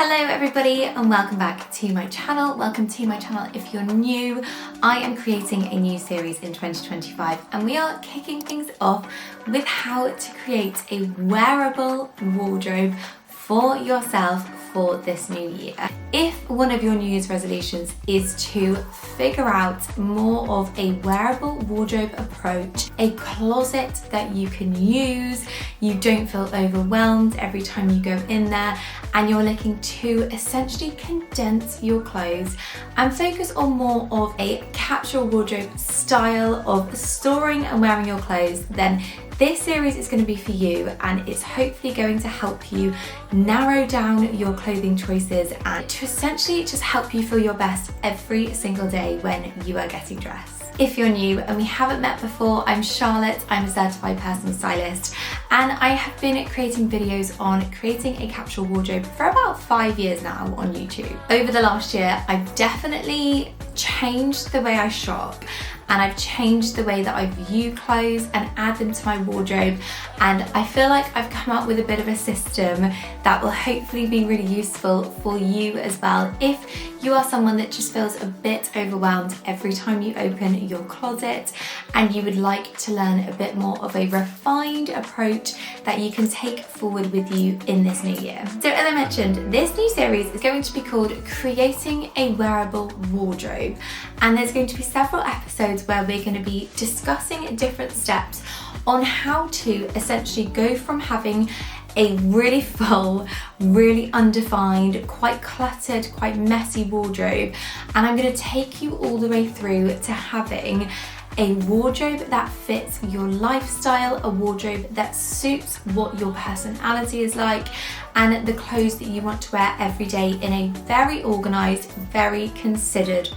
Hello everybody and welcome back to my channel. Welcome to my channel if you're new. I am creating a new series in 2025 and we are kicking things off with how to create a wearable wardrobe for yourself for this new year. If one of your New Year's resolutions is to figure out more of a wearable wardrobe approach, a closet that you can use, you don't feel overwhelmed every time you go in there, and you're looking to essentially condense your clothes and focus on more of a capsule wardrobe style of storing and wearing your clothes, then this series is going to be for you, and it's hopefully going to help you narrow down your clothing choices and to essentially just help you feel your best every single day when you are getting dressed. If you're new and we haven't met before, I'm Charlotte, I'm a certified personal stylist, and I have been creating videos on creating a capsule wardrobe for about 5 years now on YouTube. Over the last year, I've definitely changed the way I shop, and I've changed the way that I view clothes and add them to my wardrobe, and I feel like I've come up with a bit of a system that will hopefully be really useful for you as well if you are someone that just feels a bit overwhelmed every time you open your closet and you would like to learn a bit more of a refined approach that you can take forward with you in this new year. So as I mentioned, this new series is going to be called Creating a Wearable Wardrobe, and there's going to be several episodes where we're going to be discussing different steps on how to essentially go from having a really full, really undefined, quite cluttered, quite messy wardrobe, and I'm going to take you all the way through to having a wardrobe that fits your lifestyle, a wardrobe that suits what your personality is like, and the clothes that you want to wear every day in a very organised, very considered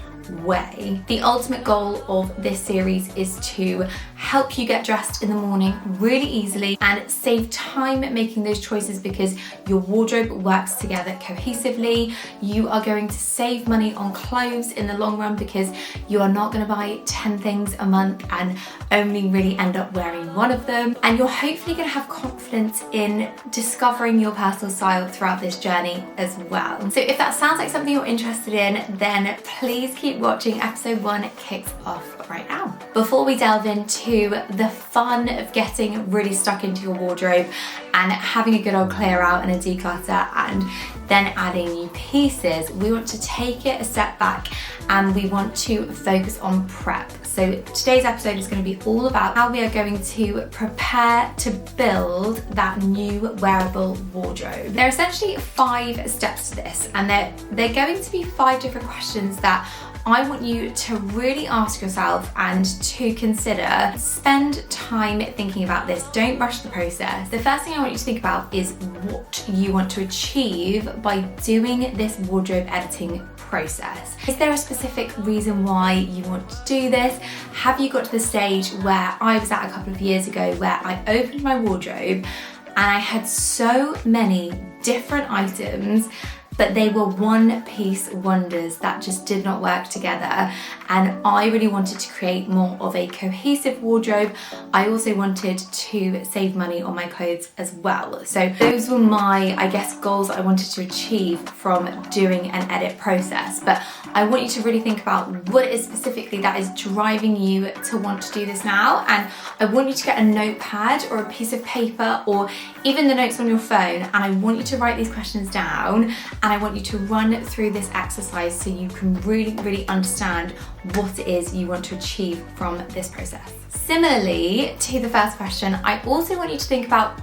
way. The ultimate goal of this series is to help you get dressed in the morning really easily and save time making those choices because your wardrobe works together cohesively. You are going to save money on clothes in the long run because you are not going to buy 10 things a month and only really end up wearing one of them, and you're hopefully going to have confidence in discovering your personal style throughout this journey as well. So if that sounds like something you're interested in, then please keep watching. Episode 1 kicks off right now. Before we delve into the fun of getting really stuck into your wardrobe and having a good old clear out and a declutter and then adding new pieces, we want to take it a step back and we want to focus on prep. So today's episode is going to be all about how we are going to prepare to build that new wearable wardrobe. There are essentially 5 steps to this, and they're going to be 5 different questions that I want you to really ask yourself and to consider. Spend time thinking about this. Don't rush the process. The first thing I want you to think about is what you want to achieve by doing this wardrobe editing process. Is there a specific reason why you want to do this? Have you got to the stage where I was at a couple of years ago where I opened my wardrobe and I had so many different items, but they were one-piece wonders that just did not work together, and I really wanted to create more of a cohesive wardrobe. I also wanted to save money on my clothes as well. So those were my, I guess, goals I wanted to achieve from doing an edit process. But I want you to really think about what it is specifically that is driving you to want to do this now, and I want you to get a notepad or a piece of paper or even the notes on your phone, and I want you to write these questions down, and I want you to run through this exercise so you can really understand what it is you want to achieve from this process. Similarly to the first question, I also want you to think about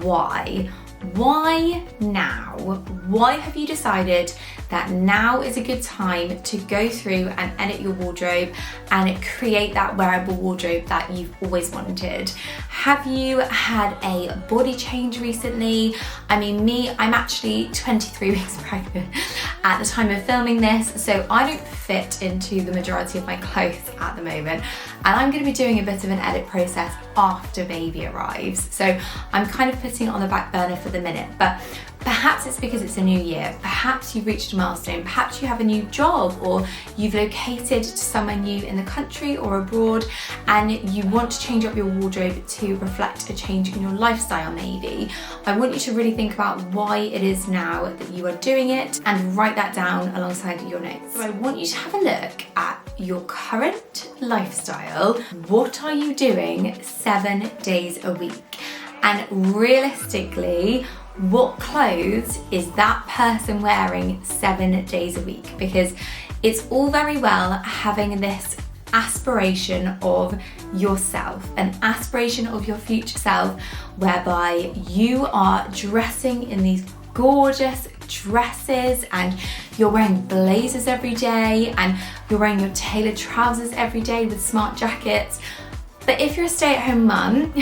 why. Why now? Why have you decided that now is a good time to go through and edit your wardrobe and create that wearable wardrobe that you've always wanted? Have you had a body change recently? I mean, I'm actually 23 weeks pregnant at the time of filming this, so I don't fit into the majority of my clothes at the moment, and I'm going to be doing a bit of an edit process after baby arrives, so I'm kind of putting it on the back burner for the minute. But Perhaps it's because it's a new year, perhaps you've reached a milestone, perhaps you have a new job, or you've located to somewhere new in the country or abroad and you want to change up your wardrobe to reflect a change in your lifestyle maybe. I want you to really think about why it is now that you are doing it and write that down alongside your notes. So I want you to have a look at your current lifestyle. What are you doing 7 days a week? And realistically, what clothes is that person wearing 7 days a week? Because it's all very well having this aspiration of yourself, an aspiration of your future self, whereby you are dressing in these gorgeous dresses and you're wearing blazers every day and you're wearing your tailored trousers every day with smart jackets. But if you're a stay-at-home mum,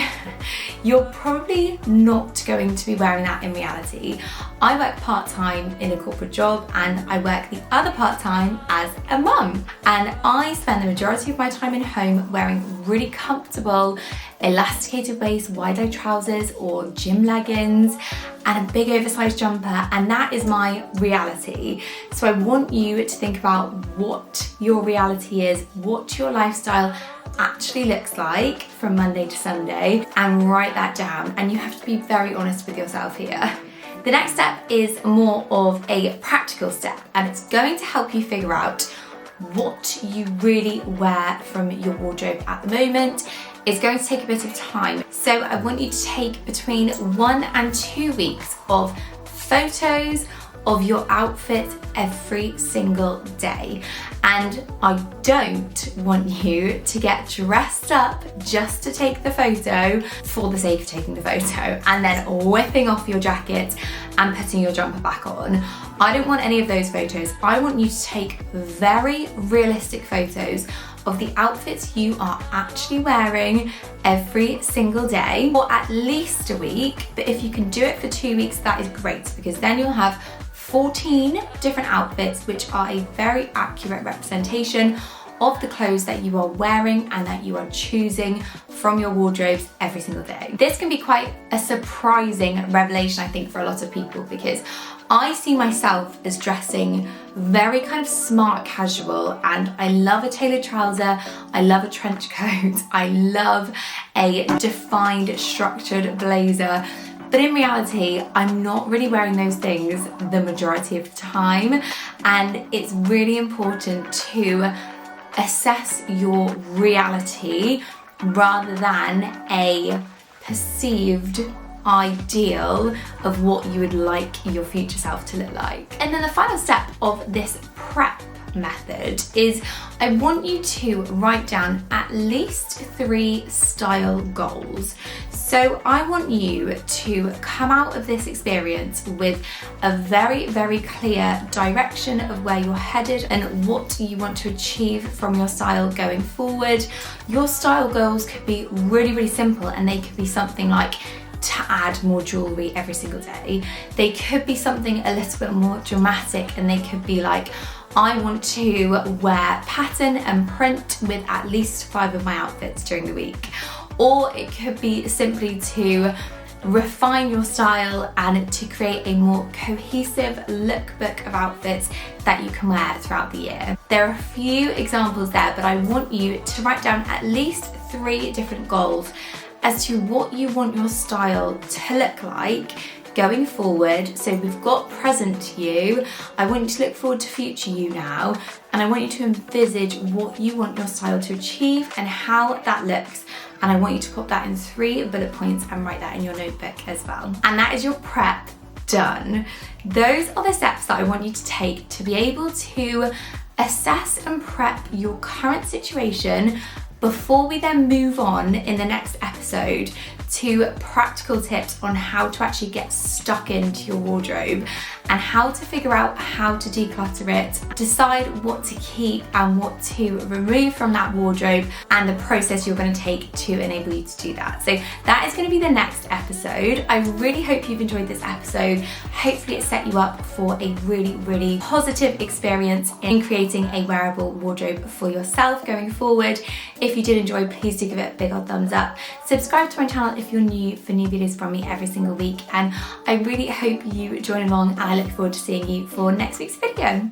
you're probably not going to be wearing that in reality. I work part-time in a corporate job and I work the other part-time as a mum. And I spend the majority of my time in home wearing really comfortable, elasticated waist, wide-leg trousers or gym leggings and a big oversized jumper, and that is my reality. So I want you to think about what your reality is, what your lifestyle actually looks like from Monday to Sunday, and write that down. And you have to be very honest with yourself here. The next step is more of a practical step, and it's going to help you figure out what you really wear from your wardrobe at the moment. It's going to take a bit of time. So I want you to take between 1 and 2 weeks of photos of your outfit every single day. And I don't want you to get dressed up just to take the photo for the sake of taking the photo and then whipping off your jacket and putting your jumper back on. I don't want any of those photos. I want you to take very realistic photos of the outfits you are actually wearing every single day, or at least a week. But if you can do it for 2 weeks, that is great, because then you'll have 14 different outfits, which are a very accurate representation of the clothes that you are wearing and that you are choosing from your wardrobes every single day. This can be quite a surprising revelation, I think, for a lot of people, because I see myself as dressing very kind of smart casual, and I love a tailored trouser, I love a trench coat, I love a defined structured blazer. But in reality, I'm not really wearing those things the majority of the time, and it's really important to assess your reality rather than a perceived ideal of what you would like your future self to look like. And then the final step of this prep method is I want you to write down at least 3 style goals. So I want you to come out of this experience with a very, very clear direction of where you're headed and what you want to achieve from your style going forward. Your style goals could be really, really simple, and they could be something like to add more jewelry every single day. They could be something a little bit more dramatic, and they could be like, I want to wear pattern and print with at least 5 of my outfits during the week. Or it could be simply to refine your style and to create a more cohesive lookbook of outfits that you can wear throughout the year. There are a few examples there, but I want you to write down at least 3 different goals as to what you want your style to look like going forward. So we've got present you, I want you to look forward to future you now, and I want you to envisage what you want your style to achieve and how that looks. And I want you to put that in 3 bullet points and write that in your notebook as well. And that is your prep done. Those are the steps that I want you to take to be able to assess and prep your current situation before we then move on in the next episode to practical tips on how to actually get stuck into your wardrobe and how to figure out how to declutter it, decide what to keep and what to remove from that wardrobe, and the process you're going to take to enable you to do that. So that is going to be the next episode. I really hope you've enjoyed this episode. Hopefully it set you up for a really, really positive experience in creating a wearable wardrobe for yourself going forward. If you did enjoy, please do give it a big old thumbs up. Subscribe to my channel if you're new for new videos from me every single week, and I really hope you join along, and I look forward to seeing you for next week's video.